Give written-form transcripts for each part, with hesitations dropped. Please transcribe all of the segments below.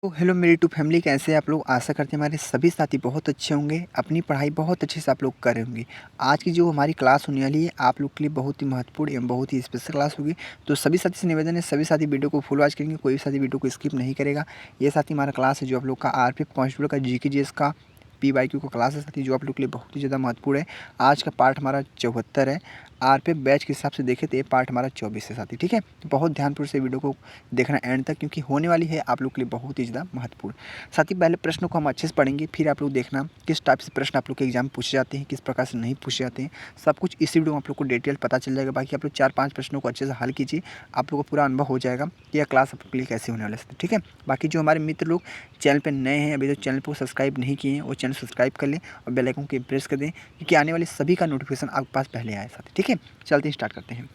तो हेलो मेरी YouTube family, कैसे हैं आप लोग। आशा करते हैं हमारे सभी साथी बहुत अच्छे होंगे, अपनी पढ़ाई बहुत अच्छे से आप लोग कर रहे होंगे। आज की जो हमारी क्लास होने वाली है आप लोग के लिए बहुत ही महत्वपूर्ण एवं बहुत ही स्पेशल क्लास होगी। तो सभी साथी से निवेदन है, सभी साथी वीडियो को फुल वॉच करेंगे, कोई भी साथी वीडियो को स्किप नहीं करेगा। ये साथी हमारा क्लास है जो आप लोग का आरपीएफ कांस्टेबल का जीके जीएस का पीवाईक्यू का क्लास है साथी, जो आप लोग के लिए बहुत ही ज़्यादा महत्वपूर्ण है। आज का पार्ट हमारा 74 है। आरपीएफ बैच के हिसाब से देखें तो ये पार्ट हमारा 24 है साथी, ठीक है। तो बहुत ध्यानपूर्वक से वीडियो को देखना एंड तक, क्योंकि होने वाली है आप लोग के लिए बहुत ही ज़्यादा महत्वपूर्ण। साथ ही पहले प्रश्नों को हम अच्छे से पढ़ेंगे, फिर आप लोग देखना किस टाइप से प्रश्न आप लोग के एग्जाम में पूछे जाते हैं, किस प्रकार से नहीं पूछे जाते हैं। सब कुछ इसी वीडियो में आप लोग को डिटेल पता चल जाएगा। बाकी आप लोग 4-5 प्रश्नों को अच्छे से हल कीजिए, आप लोग को पूरा अनुभव हो जाएगा कि यह क्लास आप लोग के लिए कैसे होने वाला है, ठीक है। बाकी जो हमारे मित्र लोग चैनल पर नए हैं, अभी जो चैनल को सब्सक्राइब नहीं किए हैं वो चैनल सब्सक्राइब कर लें और बेल आइकन को प्रेस कर दें, क्योंकि आने वाले सभी का नोटिफिकेशन आपके पास पहले आए साथ, ठीक है। चलते हैं, स्टार्ट करते हैं।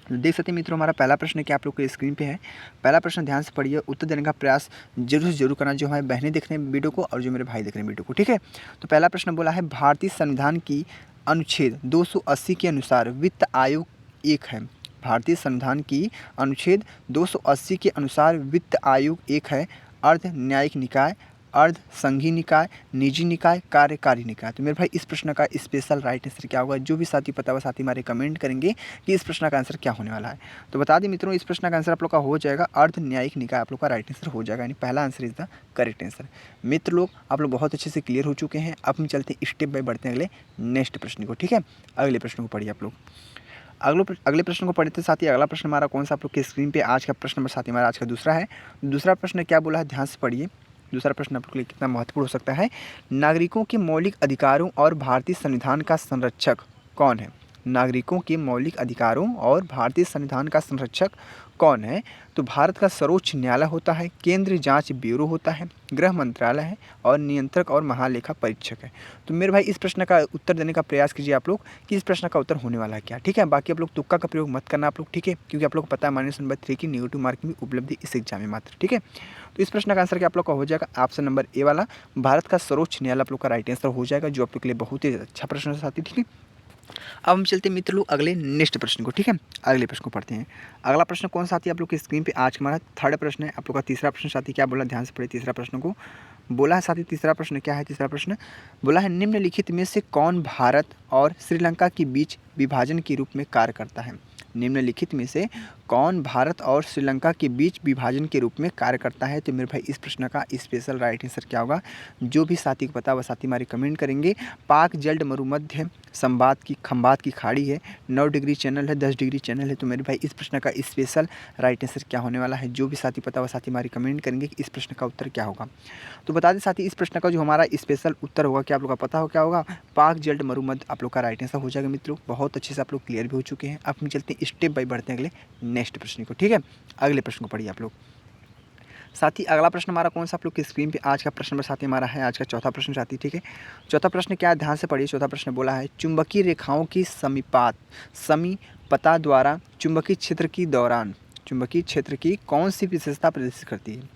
तो देख सकते हैं मित्रों, हमारा पहला प्रश्न क्या आप लोग के स्क्रीन पे है। पहला प्रश्न ध्यान से पढ़िए, उत्तर देने का प्रयास जरूर से जरूर करना, जो हमारे बहनें देख रहे हैं वीडियो को और जो मेरे भाई देख रहे हैं वीडियो को, ठीक है। तो पहला प्रश्न बोला है, भारतीय संविधान की अनुच्छेद 280 के अनुसार वित्त आयोग एक है। भारतीय संविधान की अनुच्छेद 280 के अनुसार वित्त आयोग एक है। अर्ध न्यायिक निकाय, अर्ध संघीय निकाय, निजी निकाय, कार्यकारी निकाय। तो मेरे भाई इस प्रश्न का स्पेशल राइट आंसर क्या होगा। जो भी साथी पता हुआ साथी हमारे कमेंट करेंगे कि इस प्रश्न का आंसर क्या होने वाला है। तो बता दें मित्रों, इस प्रश्न का आंसर आप लोग का हो जाएगा अर्ध न्यायिक निकाय, आप लोग का राइट आंसर हो जाएगा, यानी पहला answer is the correct answer. मित्र लोग आप लोग बहुत अच्छे से क्लियर हो चुके हैं। अब हम चलते हैं स्टेप बाय बढ़ते हैं अगले नेक्स्ट प्रश्न को, ठीक है। अगले प्रश्न को पढ़िए आप लोग। अगले प्रश्न को पढ़ते साथ ही अगला प्रश्न हमारा कौन सा आप लोग के स्क्रीन पे आज का प्रश्न नंबर साथ ही हमारा आज का दूसरा है। दूसरा प्रश्न क्या बोला है, ध्यान से पढ़िए। दूसरा प्रश्न आप लोग के लिए कितना महत्वपूर्ण हो सकता है। नागरिकों के मौलिक अधिकारों और भारतीय संविधान का संरक्षक कौन है। नागरिकों के मौलिक अधिकारों और भारतीय संविधान का संरक्षक कौन है। तो भारत का सर्वोच्च न्यायालय होता है, केंद्रीय जांच ब्यूरो होता है, गृह मंत्रालय है और नियंत्रक और महालेखा परीक्षक है। तो मेरे भाई इस प्रश्न का उत्तर देने का प्रयास कीजिए आप लोग कि इस प्रश्न का उत्तर होने वाला है क्या, ठीक है। बाकी आप लोग तुक्का का प्रयोग मत करना आप लोग, ठीक है, क्योंकि आप लोग को पता है माइनस नंबर 3 की नेगेटिव मार्किंग भी उपलब्धि इस एग्जाम में मात्र, ठीक है। तो इस प्रश्न का आंसर क्या आप लोग का हो जाएगा, ऑप्शन नंबर ए वाला भारत का सर्वोच्च न्यायालय आप लोग का राइट आंसर हो जाएगा, जो आप लोग के लिए बहुत ही अच्छा प्रश्न है साथी, ठीक है। अब हम चलते हैं मित्र लोग अगले नेक्स्ट प्रश्न को, ठीक है। अगले प्रश्न को पढ़ते हैं। अगला प्रश्न कौन सा आती है आप लोग की स्क्रीन पे, आज हमारा थर्ड प्रश्न है। आप लोग का तीसरा प्रश्न साथी क्या बोला, ध्यान से पढ़िए तीसरा प्रश्न को। बोला है साथी तीसरा प्रश्न क्या है, तीसरा प्रश्न बोला है, निम्नलिखित में से कौन भारत और श्रीलंका के बीच विभाजन के रूप में कार्य करता है। निम्नलिखित में से कौन भारत और श्रीलंका के बीच विभाजन के रूप में कार्य करता है। तो मेरे भाई इस प्रश्न का स्पेशल राइट आंसर क्या होगा। जो भी साथी को पता वह साथी हमारे कमेंट करेंगे। पाक जल्द मरुमध्य संवाद की खंबात की खाड़ी है, 9 डिग्री चैनल है, 10 डिग्री चैनल है। तो मेरे भाई इस प्रश्न का स्पेशल राइट आंसर क्या होने वाला है। जो भी साथी पता वह साथी हमारे कमेंट करेंगे कि इस प्रश्न का उत्तर क्या होगा। तो बता दें साथी इस प्रश्न का जो हमारा स्पेशल उत्तर होगा, क्या आप लोग का पता हो क्या होगा, पाक जल्द मरुमध्य आप लोग का राइट आंसर हो जाएगा। मित्रों बहुत अच्छे से आप लोग क्लियर भी हो चुके हैं। अब हम चलते हैं स्टेप बाय बढ़ते हैं अगले नेक्स्ट प्रश्न को, ठीक है। अगले प्रश्न को पढ़िए आप लोग। साथी अगला प्रश्न हमारा कौन सा आप लोग की स्क्रीन पे आज का प्रश्न नंबर साथी हमारा है आज का चौथा प्रश्न साथी, ठीक है। चौथा प्रश्न क्या है, ध्यान से पढ़िए। चौथा प्रश्न बोला है, चुंबकीय रेखाओं की समीपता द्वारा चुंबकीय क्षेत्र की दौरान चुंबकीय क्षेत्र की कौन सी विशेषता प्रदर्शित करती है।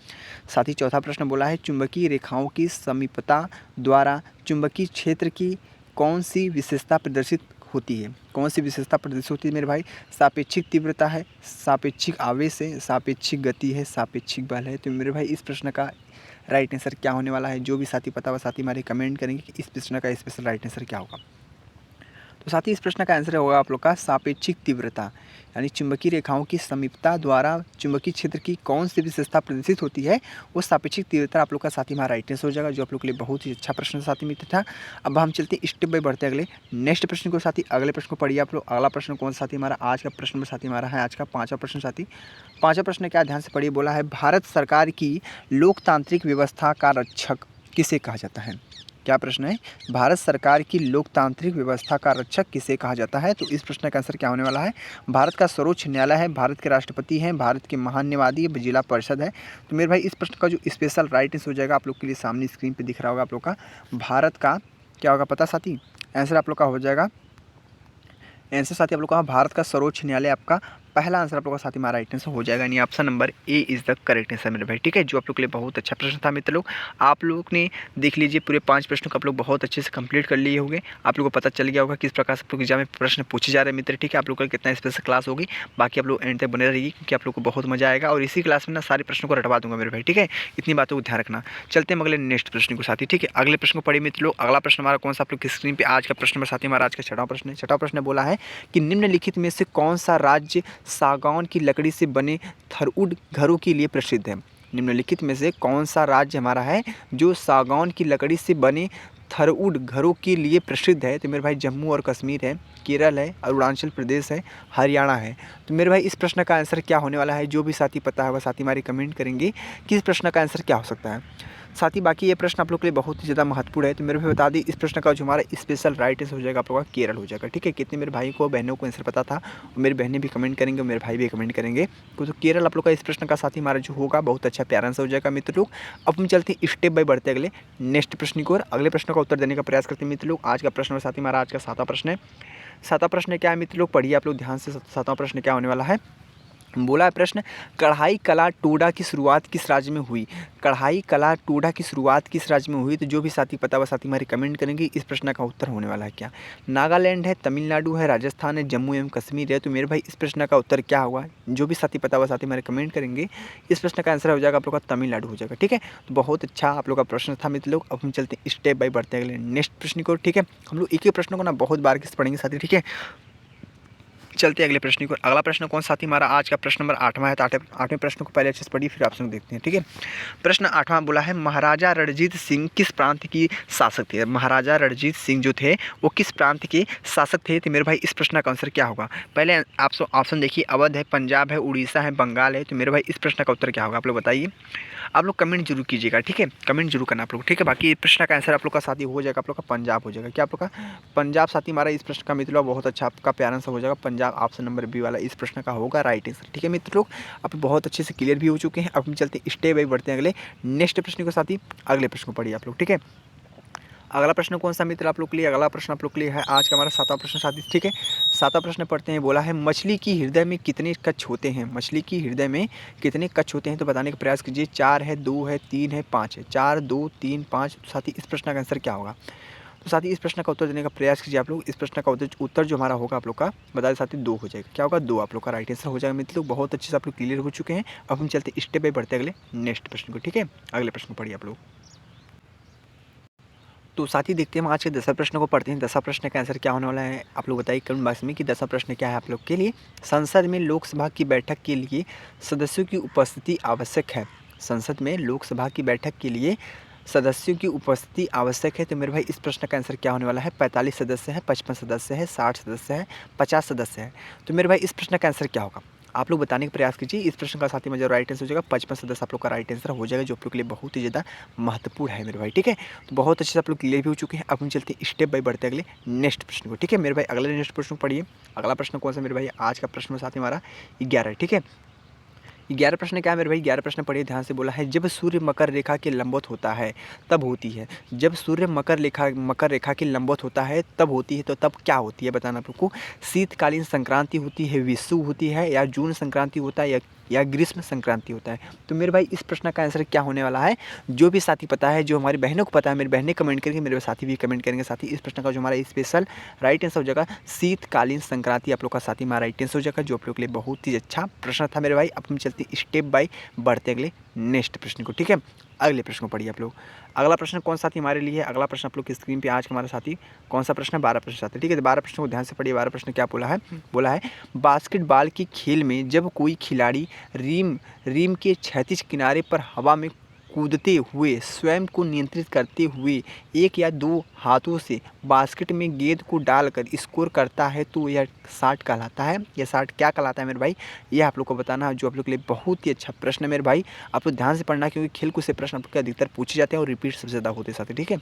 साथ ही चौथा प्रश्न बोला है, चुंबकीय रेखाओं की समीपता द्वारा चुंबकीय क्षेत्र की कौन सी विशेषता प्रदर्शित होती है। कौन सी विशेषता प्रदर्शित होती है मेरे भाई, सापेक्षिक तीव्रता है, सापेक्षिक आवेश है, सापेक्षिक गति है, सापेक्षिक बल है। तो मेरे भाई इस प्रश्न का राइट आंसर क्या होने वाला है। जो भी साथी पता हुआ साथी हमारे कमेंट करेंगे कि इस प्रश्न का स्पेशल राइट आंसर क्या होगा। तो साथ ही इस प्रश्न का आंसर होगा आप लोग का सापेक्षिक तीव्रता, यानी चुंबकीय रेखाओं की समीपता द्वारा चुंबकीय क्षेत्र की कौन सी विशेषता प्रदर्शित होती है, वो सापेक्षिक तीव्रता आप लोग का साथी हमारा राइट आंसर हो जाएगा, जो आप लोग के लिए बहुत ही अच्छा प्रश्न साथी मित्र था। अब हम चलते हैं स्टेप बाय बढ़ते अगले नेक्स्ट प्रश्न को साथी। अगले प्रश्न को पढ़िए आप लोग। अगला प्रश्न कौन सा साथी हमारा आज का प्रश्न नंबर साथी हमारा है आज का पाँचवा प्रश्न साथी। पाँचवा प्रश्न क्या, ध्यान से पढ़िए। बोला है, भारत सरकार की लोकतांत्रिक व्यवस्था का रक्षक किसे कहा जाता है। क्या प्रश्न है, भारत सरकार की लोकतांत्रिक व्यवस्था का रक्षक किसे कहा जाता है। तो इस प्रश्न का आंसर क्या होने वाला है, भारत का सर्वोच्च न्यायालय है, भारत के राष्ट्रपति हैं, भारत के महान न्यायाधीश जिला परिषद है। तो मेरे भाई इस प्रश्न का जो स्पेशल राइट आंसर हो जाएगा आप लोग के लिए सामने स्क्रीन पे दिख रहा होगा आप लोग का, भारत का क्या होगा पता साथी, आंसर आप लोग का हो जाएगा आंसर साथी आप लोग का भारत का सर्वोच्च न्यायालय आपका पहला आंसर आप लोगों का साथ ही हमारा राइट आंसर हो जाएगा, यानी option number A is the correct answer मेरे भाई। ठीक है, जो आप लोग के लिए बहुत अच्छा प्रश्न था मित्र लोग। आप लोग ने देख लीजिए पूरे 5 प्रश्नों को आप लोग बहुत अच्छे से कंप्लीट कर लिए होंगे। आप लोगों को पता चल गया होगा किस प्रकार से आप लोग एग्जाम में प्रश्न पूछे जा रहे हैं मित्र। ठीक है, आप लोग का कितना स्पेशल क्लास होगी, बाकी आप लोग एंड तक बने रहिए क्योंकि आप लोग को बहुत मजा आएगा और इसी क्लास में ना सारे प्रश्नों को रटवा दूंगा मेरे भाई। ठीक है, इतनी बातों को ध्यान रखना। चलते हैं अगले नेक्स्ट प्रश्न को साथी। ठीक है, अगले प्रश्न को पढ़िए मित्र लोग। अगला प्रश्न हमारा कौन सा आप लोग की स्क्रीन पे आज का प्रश्न नंबर साथी हमारा आज का छठा प्रश्न है। छठा प्रश्न बोला है कि निम्नलिखित में से कौन सा राज्य सागौन की लकड़ी से बने थरउड घरों के लिए प्रसिद्ध है। निम्नलिखित में से कौन सा राज्य हमारा है जो सागौन की लकड़ी से बने थरउड घरों के लिए प्रसिद्ध है। तो मेरे भाई जम्मू और कश्मीर है, केरल है, अरुणाचल प्रदेश है, हरियाणा है। तो मेरे भाई इस प्रश्न का आंसर क्या होने वाला है, जो भी साथी पता है वह साथी हमारी कमेंट करेंगे कि इस प्रश्न का आंसर क्या हो सकता है। साथ ही बाकी ये प्रश्न आप लोग के लिए बहुत ही ज़्यादा महत्वपूर्ण है। तो मेरे भाई बता दी इस प्रश्न का जो हमारा स्पेशल राइट आंसर हो जाएगा आप लोगों का केरल हो जाएगा। ठीक है, कितने मेरे भाई को बहनों को आंसर पता था, मेरी बहनें भी कमेंट करेंगे और मेरे भाई भी कमेंट करेंगे। तो केरल आप लोग का इस प्रश्न का साथ ही हमारा जो होगा बहुत अच्छा प्यारा आंसर हो जाएगा मित्र लोग। अब हम चलते हैं स्टेप बाय बढ़ते अगले नेक्स्ट प्रश्न की ओर। अगले प्रश्न का उत्तर देने का प्रयास करते हैं मित्र लोग। आज का प्रश्न साथ ही हमारा आज का सातवां प्रश्न है। सातवां प्रश्न क्या है मित्र लोग, पढ़िए आप लोग ध्यान से। सातवां प्रश्न क्या होने वाला है, बोला है प्रश्न, कढ़ाई कला टोडा की शुरुआत किस राज्य में हुई। कढ़ाई कला टोडा की शुरुआत किस राज्य में हुई। तो जो भी साथी पता वह साथी हमारे कमेंट करेंगे इस प्रश्न का उत्तर होने वाला है क्या। नागालैंड है, तमिलनाडु है, राजस्थान है, जम्मू एवं कश्मीर है। तो मेरे भाई इस प्रश्न का उत्तर क्या होगा, जो भी साथी पता वह साथी हमारे कमेंट करेंगे। इस प्रश्न का आंसर हो जाएगा आप लोग का तमिलनाडु हो जाएगा। ठीक है, तो बहुत अच्छा आप लोग का प्रश्न था मित्र लोग। अब हम चलते हैं स्टेप बाय बढ़ते अगले नेक्स्ट प्रश्न को। ठीक है, हम लोग एक ही प्रश्न को ना बहुत बार किस पढ़ेंगे साथी। ठीक है, चलते हैं अगले प्रश्न को। अगला प्रश्न कौन साथी हमारा आज का प्रश्न नंबर 8वां है। तो आठवें प्रश्न को पहले अच्छे से पढ़िए फिर ऑप्शन देखते हैं। ठीक है, प्रश्न 8वां बोला है, महाराजा रणजीत सिंह किस प्रांत की शासक थे। महाराजा रणजीत सिंह जो थे वो किस प्रांत के शासक थे। तो मेरे भाई इस प्रश्न का आंसर क्या होगा, पहले आप ऑप्शन देखिए, अवध है, पंजाब है, उड़ीसा है, बंगाल है। तो मेरे भाई इस प्रश्न का उत्तर क्या होगा आप लोग बताइए। आप लोग कमेंट जरूर कीजिएगा। ठीक है, कमेंट जरूर करना आप लोग। ठीक है, बाकी प्रश्न का आंसर आप लोग का साथी हो जाएगा आप लोग का पंजाब हो जाएगा। क्या आप लोग का पंजाब साथी हमारा इस प्रश्न का मित्र बहुत अच्छा आपका प्यारा आंसर हो जाएगा। पंजाब ऑप्शन नंबर बी वाला इस प्रश्न का होगा राइट आंसर। ठीक है मित्र लोग, आप बहुत अच्छे से क्लियर भी हो चुके हैं। अब हम चलते हैं स्टेप बाय बढ़ते हैं अगले नेक्स्ट प्रश्न को साथी। अगले प्रश्न को पढ़िए आप लोग। ठीक है, अगला प्रश्न कौन सा मित्र आप लोग के लिए, अगला प्रश्न आप लोग के लिए है आज का हमारा सातवां प्रश्न साथी। ठीक है, सातवां प्रश्न पढ़ते हैं। बोला है, मछली की हृदय में कितने कच्छ होते हैं। मछली की हृदय में कितने कच्छ होते हैं। तो बताने का प्रयास कीजिए। 4 है, 2 है, 3 है, 5 है। 4, 2, 3, 5। साथी इस प्रश्न का आंसर क्या होगा। तो साथी इस प्रश्न का उत्तर देने का प्रयास कीजिए आप लोग। इस प्रश्न का उत्तर जो हमारा होगा आप लोग का बता दें साथी 2 हो जाएगा। क्या होगा, 2 आप लोग का राइट आंसर हो जाएगा मित्र लोग। बहुत अच्छे से आप लोग क्लियर हो चुके हैं। अब हम चलते स्टेप बाय बढ़ते अगले नेक्स्ट प्रश्न को। ठीक है, अगले प्रश्न को पढ़िए आप लोग। तो साथ ही देखते हैं हम आज के 10वां प्रश्न को पढ़ते हैं। 10वां प्रश्न का आंसर क्या होने वाला है आप लोग बताइए कमेंट बॉक्स में कि 10वां प्रश्न क्या है आप लोग के लिए। संसद में लोकसभा की बैठक के लिए सदस्यों की उपस्थिति आवश्यक है। संसद में लोकसभा की बैठक के लिए सदस्यों की उपस्थिति आवश्यक है। तो मेरे भाई इस प्रश्न का आंसर क्या होने वाला है। 45 सदस्य है, 55 सदस्य है, 60 सदस्य है, 50 सदस्य है। तो मेरे भाई इस प्रश्न का आंसर क्या होगा आप लोग बताने का प्रयास कीजिए। इस प्रश्न का साथी में जो राइट आंसर हो जाएगा 55 सदस्य आप लोग का राइट आंसर हो जाएगा, जो आप लोग के लिए बहुत ही ज़्यादा महत्वपूर्ण है मेरे भाई। ठीक है, तो बहुत अच्छे से आप लोग क्लियर भी हो चुके हैं। अब हम चलते हैं स्टेप बाय बढ़ते अगले नेक्स्ट प्रश्न को। ठीक है मेरे भाई, अगले नेक्स्ट प्रश्न को पढ़िए। अगला प्रश्न कौन सा मेरे भाई, आज का प्रश्न साथी हमारा 11 है। ठीक है, 11 प्रश्न क्या है मेरे भाई, 11 प्रश्न पढ़िए ध्यान से। बोला है, जब सूर्य मकर रेखा के लंबवत होता है तब होती है। जब सूर्य मकर रेखा के लंबवत होता है तब होती है। तो तब क्या होती है बताना आप लोग को। शीतकालीन संक्रांति होती है, विषुव होती है, या जून संक्रांति होता है, या ग्रीष्म संक्रांति होता है। तो मेरे भाई इस प्रश्न का आंसर क्या होने वाला है। जो भी साथी पता है, जो हमारी बहनों को पता है, मेरी बहनें कमेंट करेंगे, मेरे साथी भी कमेंट करेंगे। साथी इस प्रश्न का जो हमारा स्पेशल राइट आंसर हो जाएगा शीतकालीन संक्रांति आप लोग का साथी हमारा राइट आंसर हो जाएगा, जो आप लोग के लिए बहुत ही अच्छा प्रश्न था मेरे भाई। अब हम चलते स्टेप बाय बढ़ते अगले नेक्स्ट प्रश्न को। ठीक है, अगले प्रश्न को पढ़िए आप लोग। अगला प्रश्न कौन साथी हमारे लिए है, अगला प्रश्न आप लोग की स्क्रीन पे आज हमारा साथी कौन सा प्रश्न है, 12 प्रश्न साथी। ठीक है, तो 12 प्रश्न को ध्यान से पढ़िए। 12 प्रश्न क्या बोला है, बोला है बास्केटबॉल के खेल में जब कोई खिलाड़ी रीम के क्षैतिज किनारे पर हवा में कूदते हुए स्वयं को नियंत्रित करते हुए 1 या 2 हाथों से बास्केट में गेंद को डालकर स्कोर करता है तो यह शॉट कहलाता है। यह शॉट क्या कहलाता है मेरे भाई, यह आप लोग को बताना है, जो आप लोग के लिए बहुत ही अच्छा प्रश्न है मेरे भाई। आप लोग ध्यान से पढ़ना, क्योंकि खेल कूद से प्रश्न आप लोग के अधिकतर पूछे जाते हैं और रिपीट सबसे ज़्यादा होते साथ। ठीक है,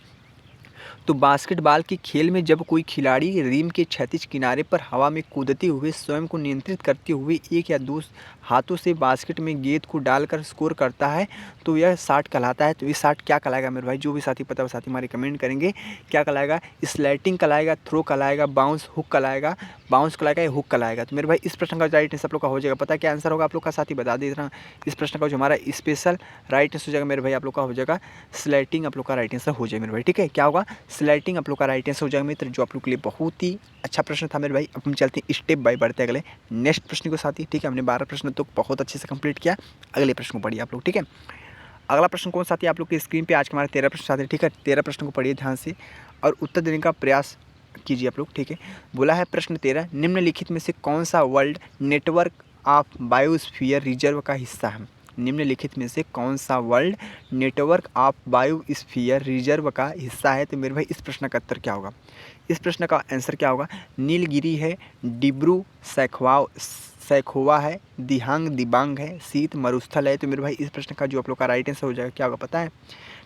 तो बास्केटबॉल के खेल में जब कोई खिलाड़ी रिम के क्षैतिज किनारे पर हवा में कूदते हुए स्वयं को नियंत्रित करते हुए एक या दो हाथों से बास्केट में गेंद को डालकर स्कोर करता है तो यह शॉट कहलाता है। तो ये शॉट क्या कहलाएगा मेरे भाई? जो भी साथी पता वो साथी हमारे कमेंट करेंगे क्या कहलाएगा? स्लैटिंग कहलाएगा, थ्रो कहलाएगा, बाउंस हुक कहलाएगा, या हुक कहलाएगा। तो मेरे भाई इस प्रश्न का राइट आंसर आप लोग का हो जाएगा। पता क्या आंसर होगा आप लोग का साथी? बता दे रहा हूँ। इस प्रश्न का जो हमारा स्पेशल राइट आंसर हो जाएगा मेरे भाई आप लोग का हो जाएगा स्लैटिंग। आप लोग का राइट आंसर हो जाएगा मेरे भाई। ठीक है, क्या होगा? स्लैटिंग आप लोग का राइट आंसर हो जाएगा मित्र, जो आप लोग के लिए बहुत ही अच्छा प्रश्न था मेरे भाई। अब हम चलते हैं स्टेप बाय बढ़ते अगले नेक्स्ट प्रश्न को साथी। ठीक है, हमने 12 प्रश्न तो बहुत अच्छे से कंप्लीट किया। अगले प्रश्न को पढ़िए आप लोग। ठीक है, अगला प्रश्न कौन साथी? आप लोग की स्क्रीन पे आज के हमारे 13 प्रश्न साथी। ठीक है, 13 प्रश्न को पढ़िए ध्यान से और उत्तर देने का प्रयास कीजिए आप लोग। ठीक है, बोला है प्रश्न 13, निम्नलिखित में से कौन सा world network of biosphere reserve का हिस्सा है? निम्नलिखित में से कौन सा world network of biosphere reserve का हिस्सा है? तो मेरे भाई इस प्रश्न का उत्तर क्या होगा? इस प्रश्न का आंसर क्या होगा? नीलगिरी है, डिब्रू सैखोवा है, दिहांग दिबांग है, शीत मरुस्थल है। तो मेरे भाई इस प्रश्न का जो आप लोग का राइट आंसर हो जाएगा क्या होगा पता है?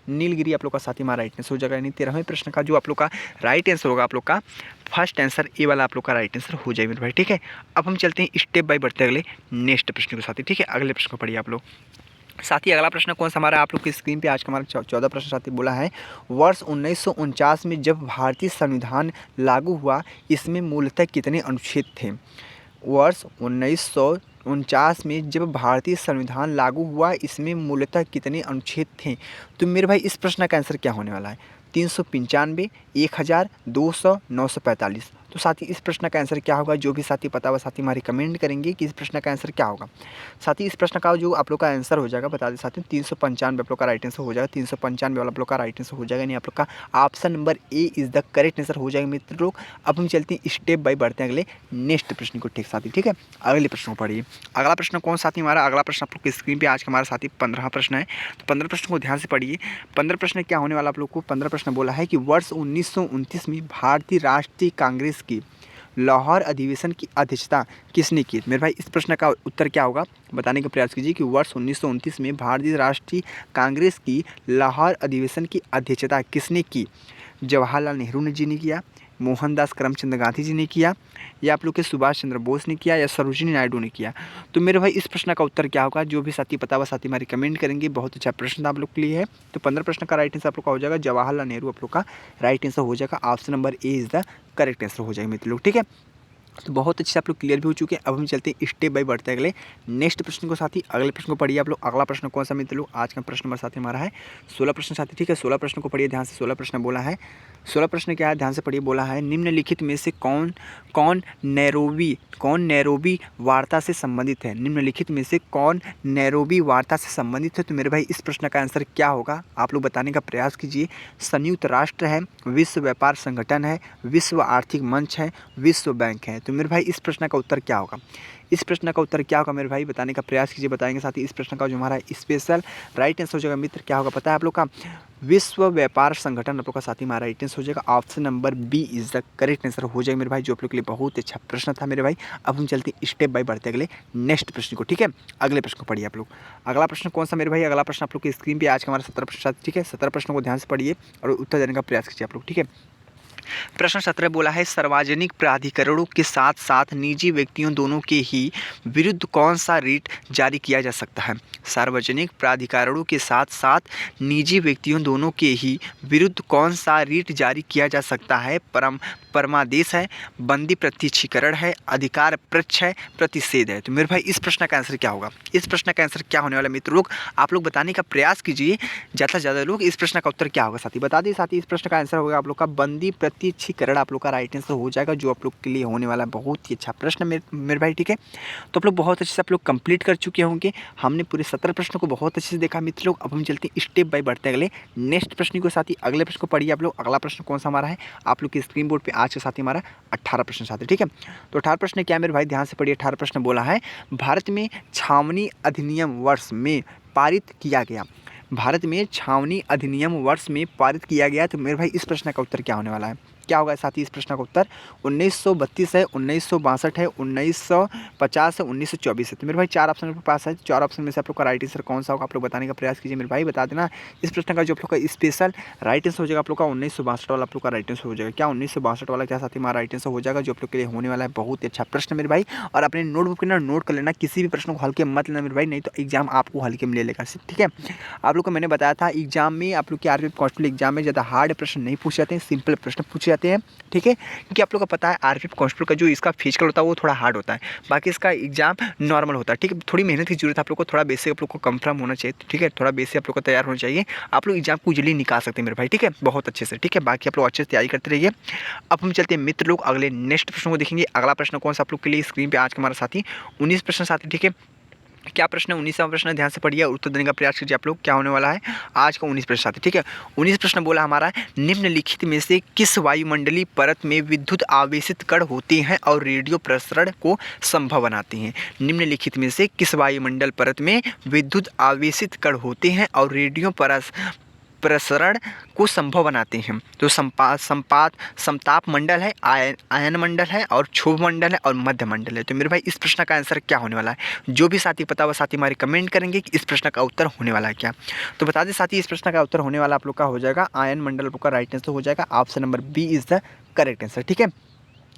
नीलगिरी आप लोग का साथी हमारा राइट आंसर हो जाएगा। यानी 13वें प्रश्न का जो आप लोग का राइट आंसर होगा आप लोग का फर्स्ट आंसर ए वाला आप लोग का राइट आंसर हो जाएगा मेरे भाई। ठीक है, अब हम चलते हैं स्टेप बाय बढ़ते अगले नेक्स्ट प्रश्न के साथी। ठीक है, अगले प्रश्न को पढ़िए आप लोग साथी। अगला प्रश्न कौन सा हमारा आप लोग की स्क्रीन पे आज का हमारा 14 प्रश्न साथी बोला है, वर्ष 1949 में जब भारतीय संविधान लागू हुआ इसमें मूलतः कितने अनुच्छेद थे? वर्ष 1949 में जब भारतीय संविधान लागू हुआ इसमें मूलतः कितने अनुच्छेद थे? तो मेरे भाई इस प्रश्न का आंसर क्या होने वाला है? 395, 1000, 200, 945। तो साथी इस प्रश्न का आंसर क्या होगा? जो भी साथी पता हुआ साथी हमारे कमेंट करेंगे कि इस प्रश्न का आंसर क्या होगा। साथी इस प्रश्न का जो आप लोग का आंसर हो जाएगा बता दें साथियों, 395 आप लोग का राइट आंसर हो जाएगा। 395 वाला आप लोग का राइट आंसर हो जाएगा। यानी आप लोग का option number A is the correct answer हो जाएगा मित्र लोग। अब हम चलते हैं स्टेप बाय बढ़ते हैं अगले नेक्स्ट प्रश्न को। ठीक साथी, ठीक है, अगले प्रश्न को पढ़िए। अगला प्रश्न कौन साथी हमारा? अगला प्रश्न आप लोग की स्क्रीन पर आज का हमारा साथी 15 प्रश्न है। तो 15 प्रश्न को ध्यान से पढ़िए। 15 प्रश्न क्या होने वाला आप लोग को? 15 प्रश्न बोला है कि वर्ष 1929 में भारतीय राष्ट्रीय कांग्रेस की लाहौर अधिवेशन की अध्यक्षता किसने की? मेरे भाई इस प्रश्न का उत्तर क्या होगा बताने का प्रयास कीजिए कि वर्ष 1929 में भारतीय राष्ट्रीय कांग्रेस की लाहौर अधिवेशन की अध्यक्षता किसने की? जवाहरलाल नेहरू जी ने किया, मोहनदास करमचंद गांधी जी ने किया, या आप लोग के सुभाष चंद्र बोस ने किया, या सरोजिनी नायडू ने किया? तो मेरे भाई इस प्रश्न का उत्तर क्या होगा? जो भी साथी पता हुआ साथी हमारी कमेंट करेंगे। बहुत अच्छा प्रश्न आप लोग के लिए है। तो 15 प्रश्न का राइट आंसर आप लोग का हो जाएगा जवाहरलाल नेहरू आप लोग का राइट आंसर हो जाएगा। Option number A is the correct answer हो जाएगा मित्र लोग। ठीक है, तो बहुत अच्छे से आप लोग क्लियर भी हो चुके हैं। अब हम चलते हैं स्टेप बाय बढ़ते हैं अगले नेक्स्ट प्रश्न को साथी। अगले प्रश्न को पढ़िए आप लोग। अगला प्रश्न कौन सा मित्र लोग? आज का प्रश्न नंबर साथी हमारा है 16 प्रश्न साथी। ठीक है, 16 प्रश्न को पढ़िए ध्यान से। 16 प्रश्न बोला है, 16 प्रश्न क्या है ध्यान से पढ़िए। बोला है निम्नलिखित में से कौन नैरोबी वार्ता से संबंधित है? निम्नलिखित में से कौन नैरोबी वार्ता से संबंधित है? तो मेरे भाई इस प्रश्न का आंसर क्या होगा आप लोग बताने का प्रयास कीजिए। संयुक्त राष्ट्र है, विश्व व्यापार संगठन है, विश्व आर्थिक मंच है, विश्व बैंक है। तो मेरे भाई इस प्रश्न का उत्तर क्या होगा? इस प्रश्न का उत्तर क्या होगा मेरे भाई बताने का प्रयास कीजिए। बताएंगे साथ ही इस प्रश्न का जो हमारा स्पेशल राइट आंसर हो जाएगा मित्र क्या होगा पता है आप लोग का? विश्व व्यापार संगठन आप लोग का साथी हमारा राइट आंसर हो जाएगा। Option number B is the correct answer हो जाएगा मेरे भाई, जो आप लोग के लिए बहुत अच्छा प्रश्न था मेरे भाई। अब हम चलते हैं स्टेप बाय बढ़ते अगले नेक्स्ट प्रश्न को। ठीक है, अगले प्रश्न को पढ़िए आप लोग। अगला प्रश्न कौन सा मेरे भाई? अगला प्रश्न आप लोग की स्क्रीन पे आज का हमारा 17 प्रश्न। ठीक है, 17 प्रश्नों को ध्यान से पढ़िए और उत्तर देने का प्रयास कीजिए आप लोग। ठीक है, प्रश्न 17 बोला है सार्वजनिक प्राधिकरणों के साथ साथ निजी व्यक्तियों दोनों के ही विरुद्ध कौन सा रीट जारी किया जा सकता है? सार्वजनिक प्राधिकरणों के साथ साथ निजी व्यक्तियों दोनों के ही विरुद्ध कौन सा रीट जारी किया जा सकता है? परमादेश है, बंदी प्रत्यक्षीकरण है, अधिकार पक्ष है, प्रतिषेध है। तो मेरे भाई इस प्रश्न का आंसर क्या होगा? इस प्रश्न का आंसर क्या होने वाला मित्र लोग? आप लोग बताने का प्रयास कीजिए ज़्यादा से ज़्यादा लोग। इस प्रश्न का उत्तर क्या होगा साथी बता दिए साथी। इस प्रश्न का आंसर होगा आप लोग का बंदी प्रत्यक्षीकरण आप लोग का राइट आंसर हो जाएगा, जो आप लोग के लिए होने वाला बहुत ही अच्छा प्रश्न मेरे भाई। ठीक है, तो आप लोग बहुत अच्छे से आप लोग कंप्लीट कर चुके होंगे। हमने पूरे 17 प्रश्नों को बहुत अच्छे से देखा मित्र लोग। अब हम चलते हैं स्टेप बाय बढ़ते अगले नेक्स्ट प्रश्न को साथी। अगले प्रश्न को पढ़िए आप लोग। अगला प्रश्न कौन सा हमारा है? आप लोग के स्क्रीन बोर्ड पर आज के साथी हमारा 18 प्रश्न साथी। ठीक है, तो 18 प्रश्न क्या मेरे भाई ध्यान से पढ़िए। 18 प्रश्न बोला है भारत में छावनी अधिनियम वर्ष में पारित किया गया। भारत में छावनी अधिनियम वर्ष में पारित किया गया। तो मेरे भाई इस प्रश्न का उत्तर क्या होने वाला है? क्या होगा साथी इस प्रश्न का उत्तर? 1932 है, 1962 है, 1950 है, 1924 है। तो मेरे भाई 4 ऑप्शन आपके पास है, 4 ऑप्शन में से आप लोग का राइट आंसर कौन सा होगा आप लोग बताने का प्रयास कीजिए मेरे भाई। बता देना इस प्रश्न का जो आप लोग का स्पेशल राइट आंसर हो जाएगा आप लोग का 1962 वाला आप लोग का राइट आंसर हो जाएगा। क्या 1962 वाला क्या साथी हमारा राइट आंसर हो जाएगा, जो आप लोग के लिए होने वाला है बहुत ही अच्छा प्रश्न मेरे भाई। और अपने नोटबुक में ना नोट कर लेना, किसी भी प्रश्न को हल्के मत लेना मेरे भाई, नहीं तो एग्जाम आपको हल्के में ले लेगा, ठीक है। आप लोग को मैंने बताया था एग्जाम में आप लोग के आरपीएफ कांस्टेबल एग्जाम में ज़्यादा हार्ड प्रश्न नहीं पूछे जाते हैं, सिंपल प्रश्न पूछे जाते हैं, ठीक है। क्योंकि आप लोग को पता है आरपीएफ कांस्टेबल का जो इसका फिजिकल होता है वो थोड़ा हार्ड होता है, बाकी इसका एग्जाम नॉर्मल होता है, ठीक है। थोड़ी मेहनत की जरूरत है आप लोग को, थोड़ा बेसिक आप लोग को कंफर्म होना चाहिए, ठीक है। थोड़ा बेसिक आप लोग को तैयार होना चाहिए, आप लोग एग्जाम को इजीली निकाल सकते हैं मेरे भाई, ठीक है, बहुत अच्छे से, ठीक है। बाकी आप लोग अच्छे से तैयारी करते रहिए। अब हम चलते हैं मित्र लोग अगले नेक्स्ट प्रश्न को देखेंगे। अगला प्रश्न कौन सा आप लोग के लिए स्क्रीन पे आज का हमारा साथी 19 प्रश्न साथी, ठीक है। क्या प्रश्न है 19वां प्रश्न, ध्यान से पढ़िए, उत्तर देने का प्रयास कीजिए आप लोग। क्या होने वाला है आज का 19 प्रश्न साथी, ठीक है। 19 प्रश्न बोला हमारा, निम्नलिखित में से किस वायुमंडलीय परत में विद्युत आवेशित कण होते हैं और रेडियो प्रसारण को संभव बनाते हैं। निम्नलिखित में से किस वायुमंडल परत में विद्युत आवेशित कण होते हैं और रेडियो प्रसरण को संभव बनाते हैं। तो समताप मंडल है, आयन मंडल है और क्षोभ मंडल है और मध्य मंडल है। तो मेरे भाई इस प्रश्न का आंसर क्या होने वाला है, जो भी साथी पता वह साथी हमारे कमेंट करेंगे कि इस प्रश्न का उत्तर होने वाला है क्या। तो बता दें साथी इस प्रश्न का उत्तर होने वाला आप लोग का हो जाएगा आयन मंडल का राइट आंसर हो जाएगा, option number B is the correct answer, ठीक है।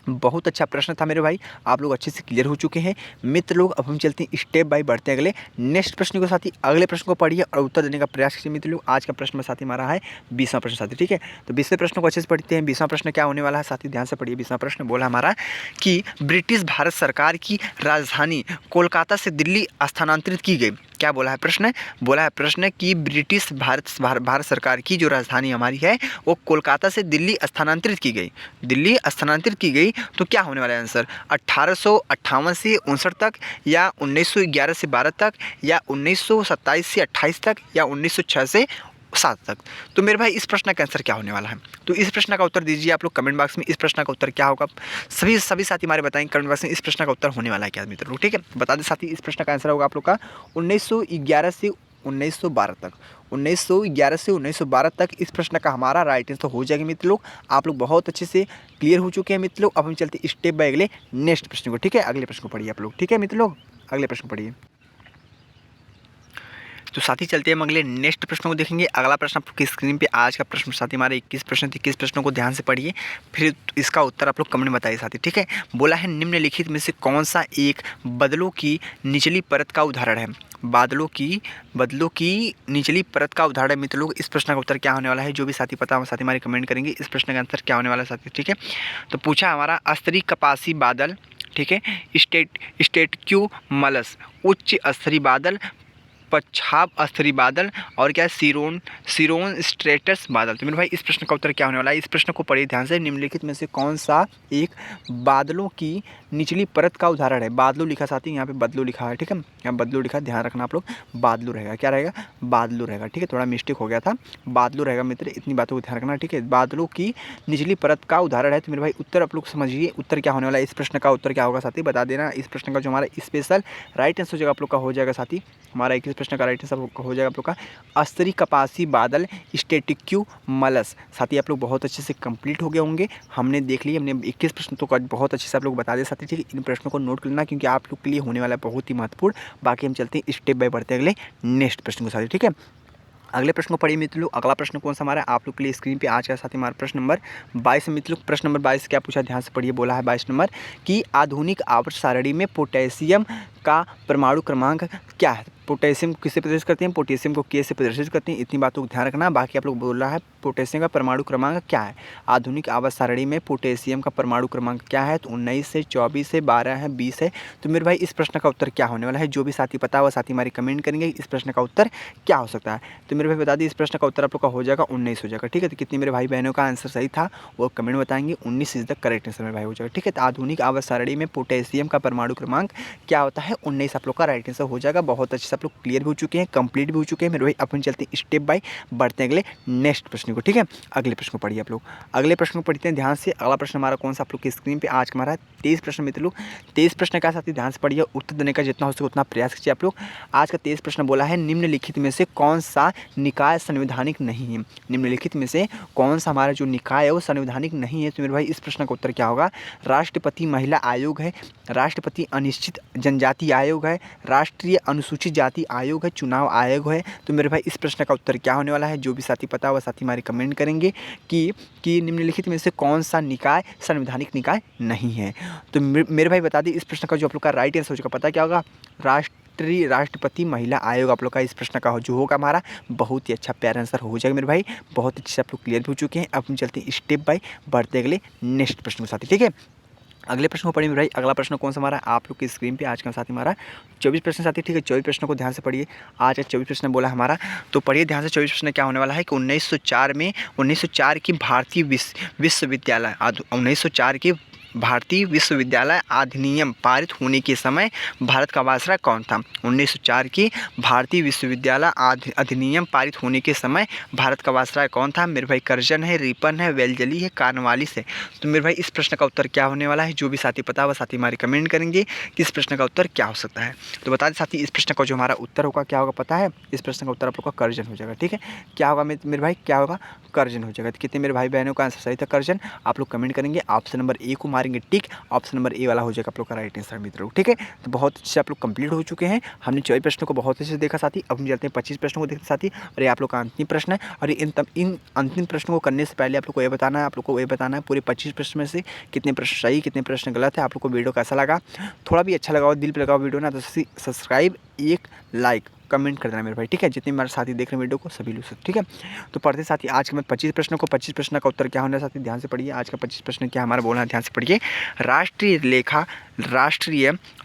बहुत अच्छा प्रश्न था मेरे भाई, आप लोग अच्छे से क्लियर हो चुके हैं मित्र लोग। अब हम चलते हैं स्टेप बाय बढ़ते हैं अगले नेक्स्ट प्रश्न को साथी। अगले प्रश्न को पढ़िए और उत्तर देने का प्रयास कीजिए मित्र लोग। आज का प्रश्न साथी हमारा है 20वां प्रश्न साथी, ठीक है। तो 20वें प्रश्न को अच्छे से पढ़ते हैं। 20वां प्रश्न क्या होने वाला है साथी, ध्यान से पढ़िए। 20वां प्रश्न बोला हमारा कि ब्रिटिश भारत सरकार की राजधानी कोलकाता से दिल्ली स्थानांतरित की गई। क्या बोला है प्रश्न, बोला है प्रश्न कि ब्रिटिश भारत सरकार की जो राजधानी हमारी है वो कोलकाता से दिल्ली स्थानांतरित की गई, दिल्ली स्थानांतरित की गई। तो क्या होने वाला है आंसर, 1858 से 59 तक, या 1911 से 12 तक, या 1927 से 28 तक, या 1906 से 7 तक। तो मेरे भाई इस प्रश्न का आंसर क्या होने वाला है, तो इस प्रश्न का उत्तर दीजिए आप लोग कमेंट बॉक्स में। इस प्रश्न का उत्तर क्या होगा सभी साथी हमारे बताएंगे कमेंट बॉक्स में, इस प्रश्न का उत्तर होने वाला है क्या मित्रों, ठीक है। बता दें साथी इस प्रश्न का आंसर होगा आप लोग का 1911 से 1912 तक, 1911 से 1912 तक इस प्रश्न का हमारा राइट आंसर हो जाएगा मित्र लोग। आप लोग बहुत अच्छे से क्लियर हो चुके हैं मित्र लोग। अब हम चलते हैं स्टेप बाय अगले नेक्स्ट प्रश्न को, ठीक है। अगले प्रश्न को पढ़िए आप लोग, ठीक है मित्र लोग, अगले प्रश्न पढ़िए। तो साथी चलते हैं हम अगले नेक्स्ट प्रश्न को देखेंगे। अगला प्रश्न आपकी स्क्रीन पे आज का प्रश्न साथी हमारे 21 प्रश्न थे। 21 प्रश्नों को ध्यान से पढ़िए, फिर इसका उत्तर आप लोग कमेंट में बताइए साथी, ठीक है। बोला है निम्नलिखित में से कौन सा एक बादलों की निचली परत का उदाहरण है। बादलों की निचली परत का उदाहरण है मित्र लोग। इस प्रश्न का उत्तर क्या होने वाला है, जो भी साथी पता है साथी हमारे कमेंट करेंगे इस प्रश्न का आंसर क्या होने वाला है साथी, ठीक है। तो पूछा हमारा स्तरीय कपासी बादल, ठीक है, स्टेटक्यूमलस उच्च स्तरीय बादल, पच्छाब स्तरीय बादल, और क्या सिरोन स्ट्रेटस बादल। तो मेरे भाई इस प्रश्न का उत्तर क्या होने वाला है, इस प्रश्न को पढ़िए ध्यान से। निम्नलिखित में से कौन सा एक बादलों की निचली परत का उदाहरण है। बादलों लिखा साथी, यहाँ पे बदलू लिखा है, ठीक है, यहाँ बदलू लिखा, ध्यान रखना आप लोग, बादलू रहेगा, क्या रहेगा, बादलू रहेगा, ठीक है। थोड़ा मिस्टेक हो गया था, बादलू रहेगा मित्र, इतनी बातों को ध्यान रखना, ठीक है। बादलों की निचली परत का उदाहरण है। तो मेरे भाई उत्तर आप लोग समझिए, उत्तर क्या होने वाला है, इस प्रश्न का उत्तर क्या होगा साथी बता देना। इस प्रश्न का जो हमारा स्पेशल राइट आंसर हो जाएगा आप लोग का हो जाएगा साथी, हमारा 21 प्रश्न का राइट आंसर हो जाएगा आप लोग का स्तरीय कपासी बादल स्टेटिक्यूमलस। साथी आप लोग बहुत अच्छे से कंप्लीट हो गए होंगे, हमने देख लिया, हमने 21 प्रश्न तो बहुत अच्छे से आप लोग बता दे साथी, ठीक है। इन प्रश्नों को नोट कर लेना क्योंकि आप लोग के लिए होने वाला है बहुत ही महत्वपूर्ण। बाकी हम चलते हैं स्टेप बाय बढ़ते अगले नेक्स्ट प्रश्न को साथी, ठीक है। अगले प्रश्न को पढ़िए मित्र लोग। अगला प्रश्न कौन सा हमारा आप लोग के लिए स्क्रीन पे आज का साथी हमारा प्रश्न नंबर 22 मित्र लोग। प्रश्न नंबर 22 क्या पूछा, ध्यान से पढ़िए। बोला है 22 नंबर कि आधुनिक आवर्त सारणी में पोटेशियम का परमाणु क्रमांक क्या है। पोटेशियम किससे प्रदर्शित करते हैं, पोटेशियम को के से प्रदर्शित करते हैं, इतनी बातों को ध्यान रखना। बाकी आप लोग बोल रहा है पोटेशियम का परमाणु क्रमांक क्या है। आधुनिक आवर्त सारणी में पोटेशियम का परमाणु क्रमांक क्या है, तो 19 है, 24 है, 12 है, 20 है। तो मेरे भाई इस प्रश्न का उत्तर क्या होने वाला है, जो भी साथी पता है वह साथी हमारे कमेंट करेंगे इस प्रश्न का उत्तर क्या हो सकता है। तो मेरे भाई बता दी इस प्रश्न का उत्तर आप लोग का हो जाएगा 19 हो जाएगा, ठीक है। तो कितने मेरे भाई बहनों का आंसर सही था वो कमेंट में बताएंगे, 19 इज द करेक्ट आंसर मेरे भाई हो जाएगा, ठीक है। तो आधुनिक आवर्त सारणी में पोटेशियम का परमाणु क्रमांक क्या होता है, 19 आप लोग का राइट आंसर हो जाएगा। बहुत अच्छे से आप लोग क्लियर भी हो चुके हैं, कंप्लीट भी हो चुके हैं मेरे भाई। अपन चलते हैं स्टेप बाय बढ़ते हैं अगले नेक्स्ट प्रश्न को, ठीक है। अगले प्रश्न को पढ़िए आप लोग, अगले प्रश्न को पढ़ते हैं ध्यान से। अगला प्रश्न हमारा कौन सा आप लोग की स्क्रीन पे आज का हमारा 23 प्रश्न मित्र लोग। 23 प्रश्न का साथ ही ध्यान से पढ़िए, उत्तर देने का जितना हो सके उतना प्रयास कीजिए आप लोग। आज का 23 प्रश्न बोला है निम्नलिखित में से कौन सा निकाय संवैधानिक नहीं है। निम्नलिखित में से कौन सा हमारा जो निकाय है वो संवैधानिक नहीं है। तो मेरे भाई इस प्रश्न का उत्तर क्या होगा? राष्ट्रपति महिला आयोग है, राष्ट्रपति अनिश्चित जनजाति आयोग है, राष्ट्रीय अनुसूचित जाति आयोग है, चुनाव आयोग है। तो मेरे भाई इस प्रश्न का उत्तर क्या होने वाला है? जो भी साथी पता है वह साथी हमारे कमेंट करेंगे कि निम्नलिखित में से कौन सा निकाय संवैधानिक निकाय नहीं है। तो मेरे भाई बता दी इस प्रश्न का जो आप लोग का राइट आंसर हो जाएगा पता क्या होगा? राष्ट्रपति महिला आयोग आप लोग का इस प्रश्न का जो होगा हमारा बहुत ही अच्छा प्यारा आंसर हो जाएगा मेरे भाई। बहुत अच्छे से आप लोग क्लियर हो चुके हैं। अब हम चलते हैं स्टेप बाय बढ़ते अगले नेक्स्ट प्रश्न के साथ, ठीक है। अगले प्रश्न को पढ़िए मेरे भाई। अगला प्रश्न कौन सा हमारा आप लोग की स्क्रीन पे आज का साथ हमारा 24 प्रश्न साथी, ठीक है। 24 प्रश्नों को ध्यान से पढ़िए। आज का 24 प्रश्न बोला हमारा, तो पढ़िए ध्यान से। 24 प्रश्न क्या होने वाला है कि 1904 की भारतीय विश्वविद्यालय 1904 की भारतीय विश्वविद्यालय अधिनियम पारित होने के समय भारत का वायसराय कौन था? 1904 की भारतीय विश्वविद्यालय अधिनियम पारित होने के समय भारत का वायसराय कौन था? मेरे भाई कर्जन है, रिपन है, वेलजली है, कॉर्नवालिस है। तो मेरे भाई इस प्रश्न का उत्तर क्या होने वाला है? जो भी साथी पता है वह साथी हमारे कमेंट करेंगे कि इस प्रश्न का उत्तर क्या हो सकता है। तो बता दें साथी इस प्रश्न का जो हमारा उत्तर होगा क्या होगा पता है? इस प्रश्न का उत्तर आप लोग का कर्जन हो जाएगा, ठीक है। क्या होगा मेरे भाई? क्या होगा? कर्जन हो जाएगा। तो कितने मेरे भाई बहनों का आंसर सही था? कर्जन। आप लोग कमेंट करेंगे, ऑप्शन नंबर ए को मारेंगे टिक, ऑप्शन नंबर ए वाला हो जाएगा आप लोग का राइट आंसर मित्रों, ठीक है। तो बहुत अच्छे से आप लोग कंप्लीट हो चुके हैं। हमने 24 प्रश्नों को बहुत अच्छे से देखा साथी। अब हम चलते हैं 25 प्रश्नों को देखते साथी। और ये आप लोग का अंतिम प्रश्न है। और इन अंतिम प्रश्नों को करने से पहले आप लोग को ये बताना है पूरे 25 प्रश्न में से कितने प्रश्न सही कितने प्रश्न गलत है। आप लोग को वीडियो कैसा लगा? थोड़ा भी अच्छा लगा हो, दिल पे लगाओ वीडियो ना, तो सब्सक्राइब, एक लाइक, कमेंट कर देना मेरे भाई, ठीक है। जितने मेरे साथी देख रहे हैं वीडियो को सभी लोग, ठीक है। तो पढ़ते साथी आज के मैं 25 प्रश्नों को 25 प्रश्न का उत्तर क्या होना है साथी ध्यान से पढ़िए। आज का 25 प्रश्न क्या हमारा बोलना है ध्यान से पढ़िए। राष्ट्रीय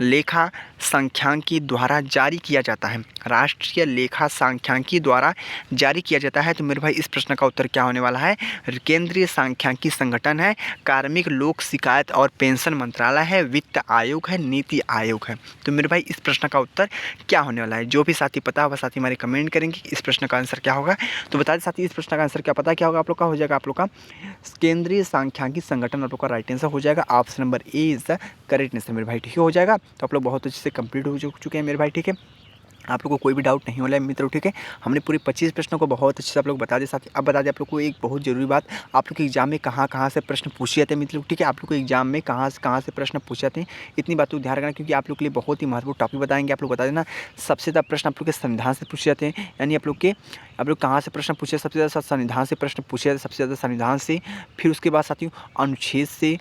लेखा सांख्यिकी द्वारा जारी किया जाता है। राष्ट्रीय लेखा सांख्यिकी द्वारा जारी किया जाता है। तो मेरे भाई इस प्रश्न का उत्तर क्या होने वाला है? केंद्रीय सांख्यिकी संगठन है, कार्मिक लोक शिकायत और पेंशन मंत्रालय है, वित्त आयोग है, नीति आयोग है। तो मेरे भाई इस प्रश्न का उत्तर क्या होने वाला है? जो भी साथी पता होगा साथी हमारे कमेंट करेंगे इस प्रश्न का आंसर क्या होगा। तो बता दें साथी इस प्रश्न का आंसर क्या पता क्या होगा आप लोग का? हो जाएगा आप लोग का केंद्रीय सांख्यिकी संगठन आप लोग का राइट आंसर हो जाएगा। Option number A is the correct answer मेरे भाई, ठीक हो जाएगा। तो आप लोग बहुत अच्छे से कंप्लीट हो चुके हैं मेरे भाई, ठीक है। आप लोग को कोई भी डाउट नहीं होना है मित्रों, ठीक है। हमने पूरे 25 प्रश्नों को बहुत अच्छे से आप लोग बता दें साथी। अब बता दें आप लोग को एक बहुत ज़रूरी बात, आप लोग के एग्जाम में कहाँ से प्रश्न पूछे जाते हैं मित्रों, ठीक है। आप लोग को एग्जाम में कहाँ से प्रश्न पूछे जाते हैं इतनी बातों को ध्यान रखना, क्योंकि आप लोग के लिए बहुत ही महत्वपूर्ण टॉपिक बताएंगे। आप लोग बता देना सबसे ज़्यादा प्रश्न आप लोग के संविधान से पूछे जाते हैं, यानी आप लोग कहाँ से प्रश्न पूछे? सबसे ज़्यादा संविधान से प्रश्न पूछे जाते हैं, सबसे ज़्यादा संविधान से। फिर उसके बाद साथियों अनुच्छेद से,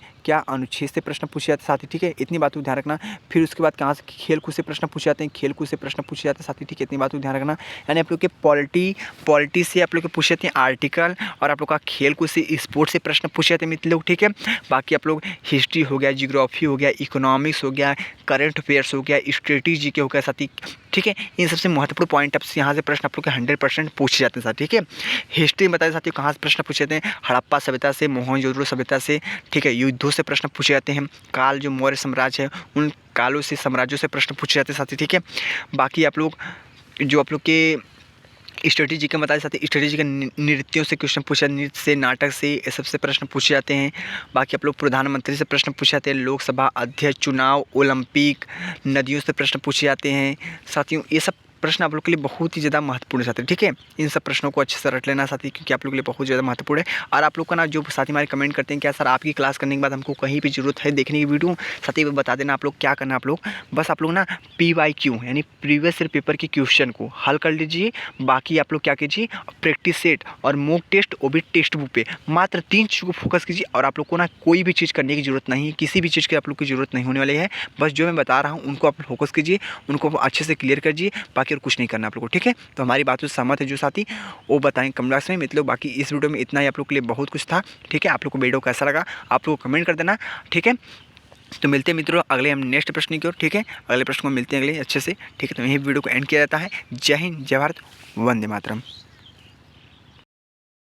अनुच्छेद से प्रश्न पूछे जाते हैं साथी, ठीक है। इतनी बातों को ध्यान रखना। फिर उसके बाद कहाँ से? खेल-कूद से प्रश्न पूछे जाते हैं, खेल-कूद से प्रश्न पूछे जाते हैं साथी, ठीक है। इतनी बातों को ध्यान रखना। यानी आप लोग के पॉलिटी से आप लोग के पूछे जाते हैं आर्टिकल, और आप लोग का खेल-कूद से, स्पोर्ट्स से प्रश्न पूछे जाते हैं मित्र लोग, ठीक है। बाकी आप लोग हिस्ट्री हो गया, जियोग्राफी हो गया, इकोनॉमिक्स हो गया, करंट अफेयर्स हो गया, स्ट्रेटेजी के हो गया साथी, ठीक है। इन सबसे महत्वपूर्ण पॉइंट यहाँ से प्रश्न आप लोग के 100% पूछे जाते हैं साथी, ठीक है। हिस्ट्री में बताते साथियों कहाँ से प्रश्न पूछे जाते हैं? हड़प्पा सभ्यता से, मोहनजोदड़ो सभ्यता से, ठीक है। युद्धों से प्रश्न पूछे जाते हैं। काल जो मौर्य साम्राज्य है उन कालों से, साम्राज्यों से प्रश्न पूछे जाते हैं साथी, ठीक है। बाकी आप लोग जो आप लोग के स्ट्रेटेजी के बताते साथी, स्ट्रेटेजी के नृत्यों से क्वेश्चन पूछे, नृत्य से, नाटक से, ये सबसे प्रश्न पूछे जाते हैं। बाकी आप लोग प्रधानमंत्री से प्रश्न पूछे जाते हैं, लोकसभा अध्यक्ष, चुनाव, ओलंपिक, नदियों से प्रश्न पूछे जाते हैं साथियों। ये सब प्रश्न आप लोग के लिए बहुत ही ज़्यादा महत्वपूर्ण है साथी, ठीक है। इन सब प्रश्नों को अच्छे से रट लेना साथी, क्योंकि आप लोग के लिए बहुत ज़्यादा महत्वपूर्ण है। और आप लोग का ना जो साथी हमारे कमेंट करते हैं क्या सर आपकी क्लास करने के बाद हमको कहीं भी जरूरत है देखने की वीडियो, साथी बता देना आप लोग क्या करना। आप लोग बस आप लोग ना PYQ यानी प्रीवियस ईयर पेपर के क्वेश्चन को हल कर लीजिए। बाकी आप लोग क्या कीजिए, प्रैक्टिस सेट और मॉक टेस्ट, वो भी टेक्स्ट बुक पे मात्र 3 चीज़ों को फोकस कीजिए। और आप लोग को ना कोई भी चीज़ करने की जरूरत नहीं है, किसी भी चीज़ की आप लोग की जरूरत नहीं होने वाली है। बस जो मैं बता रहा हूँ उनको आप फोकस कीजिए, उनको अच्छे से क्लियर कीजिए, बाकी और कुछ नहीं करना आप लोग को, ठीक है। तो हमारी बातों से सहमत है जो साथी वो बताएं कमेंट बॉक्स में मतलब। बाकी इस वीडियो में इतना ही आप लोग के लिए बहुत कुछ था, ठीक है। आप लोग को वीडियो कैसा लगा आप लोग कमेंट कर देना, ठीक है। तो मिलते हैं मित्रों अगले हम नेक्स्ट प्रश्न की ओर, ठीक है। अगले प्रश्न को मिलते हैं अगले अच्छे से, ठीक है। तो यही वीडियो को एंड किया जाता है। जय हिंद, जय भारत, वंदे मातरम।